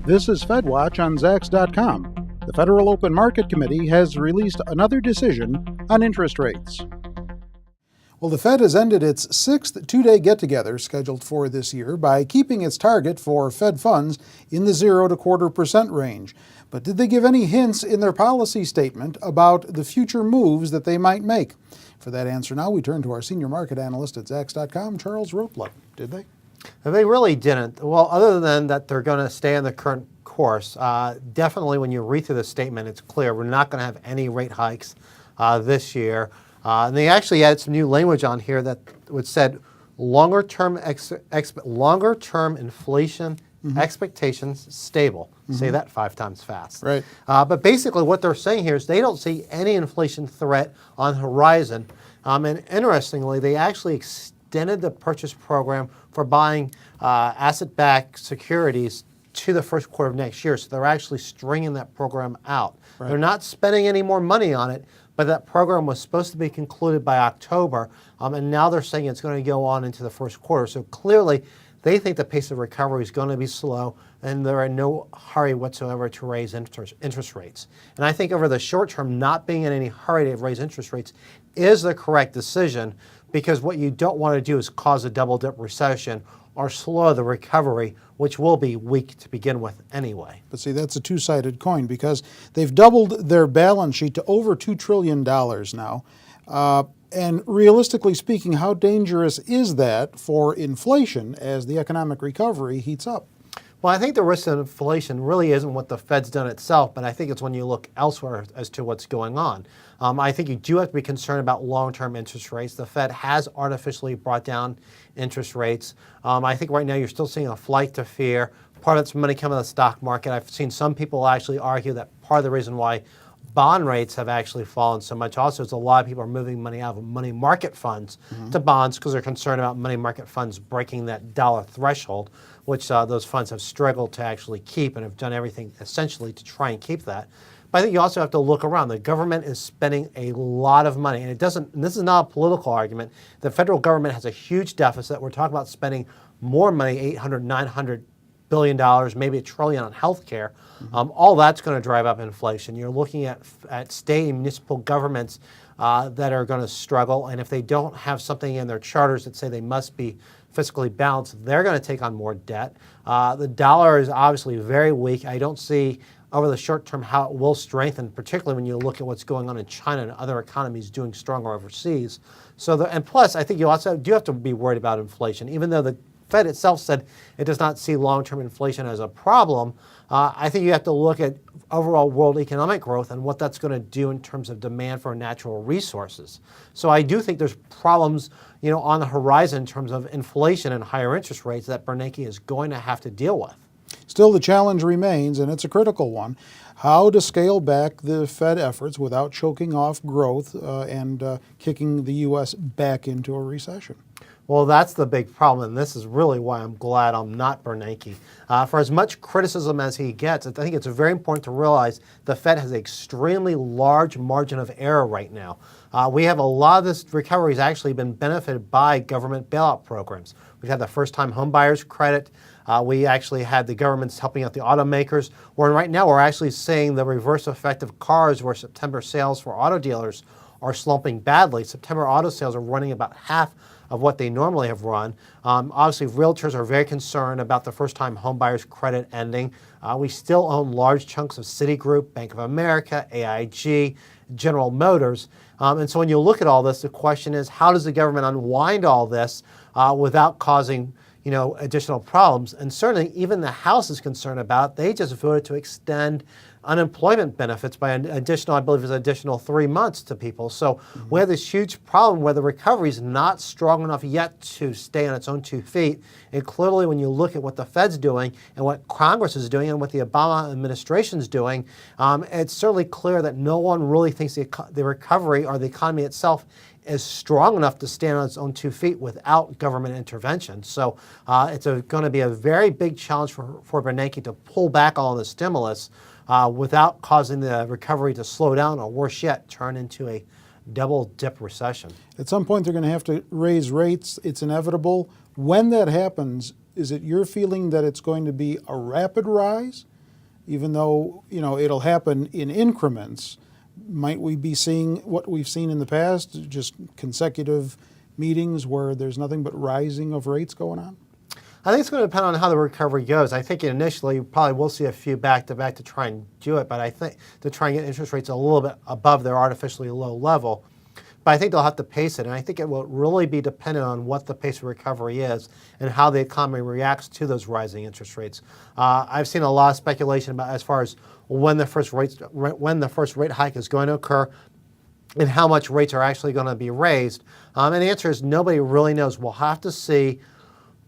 This is FedWatch on Zacks.com. The Federal Open Market Committee has released another decision on interest rates. Well, the Fed has ended its sixth two-day get-together scheduled for this year by keeping its target for Fed funds in the 0 to 0.25% range. But did they give any hints in their policy statement about the future moves that they might make? For that answer now, we turn to our senior market analyst at Zacks.com, Charles Ropla. Did they? They really didn't. Well, other than that they're going to stay on the current course. Definitely when you read through the statement, it's clear we're not going to have any rate hikes this year. And they actually added some new language on here that would said longer-term inflation expectations stable. Say that 5 times fast. Right. But basically what they're saying here is they don't see any inflation threat on the horizon. And interestingly, they actually extended the purchase program for buying asset-backed securities to the first quarter of next year. So they're actually stringing that program out. Right. They're not spending any more money on it, but that program was supposed to be concluded by October, and now they're saying it's going to go on into the first quarter. So clearly, they think the pace of recovery is going to be slow, and they're in no hurry whatsoever to raise interest rates. And I think over the short term, not being in any hurry to raise interest rates is the correct decision, because what you don't want to do is cause a double-dip recession or slow the recovery, which will be weak to begin with anyway. But see, that's a two-sided coin because they've doubled their balance sheet to over $2 trillion now. And realistically speaking, how dangerous is that for inflation as the economic recovery heats up? Well, I think the risk of inflation really isn't what the Fed's done itself, but I think it's when you look elsewhere as to what's going on. I think you do have to be concerned about long-term interest rates. The Fed has artificially brought down interest rates. I think right now you're still seeing a flight to fear. Part of it's money coming out of the stock market. I've seen some people actually argue that part of the reason why bond rates have actually fallen so much also is a lot of people are moving money out of money market funds to bonds because they're concerned about money market funds breaking that dollar threshold, which those funds have struggled to actually keep and have done everything essentially to try and keep that. But I think you also have to look around. The government is spending a lot of money, and this is not a political argument. The federal government has a huge deficit. We're talking about spending more money, $800, $900 billion, maybe $1 trillion on health care. All that's going to drive up inflation. You're looking at state and municipal governments that are going to struggle, and if they don't have something in their charters that say they must be fiscally balanced, they're going to take on more debt. The dollar is obviously very weak. I don't see over the short term how it will strengthen, particularly when you look at what's going on in China and other economies doing stronger overseas. And plus, I think you also do have to be worried about inflation. Even though the Fed itself said it does not see long-term inflation as a problem, I think you have to look at overall world economic growth and what that's going to do in terms of demand for natural resources. So I do think there's problems, on the horizon in terms of inflation and higher interest rates that Bernanke is going to have to deal with. Still, the challenge remains, and it's a critical one, how to scale back the Fed efforts without choking off growth and kicking the U.S. back into a recession. Well, that's the big problem, and this is really why I'm glad I'm not Bernanke. For as much criticism as he gets, I think it's very important to realize the Fed has an extremely large margin of error right now. We have a lot of this recovery has actually been benefited by government bailout programs. We've had the first-time homebuyers credit. We actually had the government's helping out the automakers. Where right now we're actually seeing the reverse effect of cars, where September sales for auto dealers are slumping badly. September auto sales are running about half of what they normally have run. Obviously, realtors are very concerned about the first-time homebuyers credit ending. We still own large chunks of Citigroup, Bank of America, AIG, General Motors. And so when you look at all this, the question is, how does the government unwind all this without causing additional problems? And certainly even the House is concerned about it. They just voted to extend unemployment benefits by an additional, I believe it's an additional 3 months to people. So we have this huge problem where the recovery is not strong enough yet to stay on its own 2 feet. And clearly when you look at what the Fed's doing and what Congress is doing and what the Obama administration is doing, it's certainly clear that no one really thinks the recovery or the economy itself is strong enough to stand on its own 2 feet without government intervention. So it's going to be a very big challenge for Bernanke to pull back all the stimulus without causing the recovery to slow down or worse yet, turn into a double dip recession. At some point they're going to have to raise rates. It's inevitable. When that happens, is it your feeling that it's going to be a rapid rise even though, it'll happen in increments. Might we be seeing what we've seen in the past, just consecutive meetings where there's nothing but rising of rates going on? I think it's going to depend on how the recovery goes. I think initially you probably will see a few back-to-back to try and do it, but I think to try and get interest rates a little bit above their artificially low level. But I think they'll have to pace it, and I think it will really be dependent on what the pace of recovery is and how the economy reacts to those rising interest rates. I've seen a lot of speculation about as far as when the first rate hike is going to occur and how much rates are actually going to be raised. And the answer is nobody really knows. We'll have to see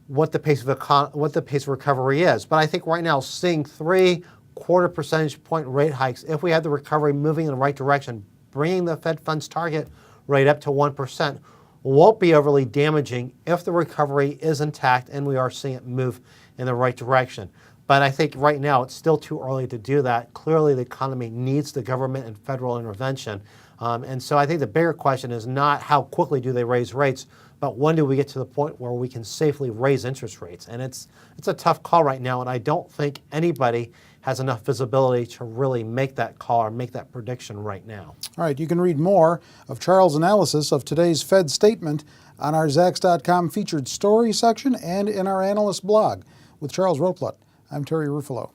what the pace of recovery is. But I think right now, seeing 0.75 percentage point rate hikes, if we have the recovery moving in the right direction, bringing the Fed funds target rate up to 1%, won't be overly damaging if the recovery is intact and we are seeing it move in the right direction. But I think right now it's still too early to do that. Clearly the economy needs the government and federal intervention. And so I think the bigger question is not how quickly do they raise rates, but when do we get to the point where we can safely raise interest rates? And it's a tough call right now, and I don't think anybody has enough visibility to really make that call or make that prediction right now. All right, you can read more of Charles' analysis of today's Fed statement on our Zacks.com featured story section and in our analyst blog. With Charles Roplat, I'm Terry Ruffalo.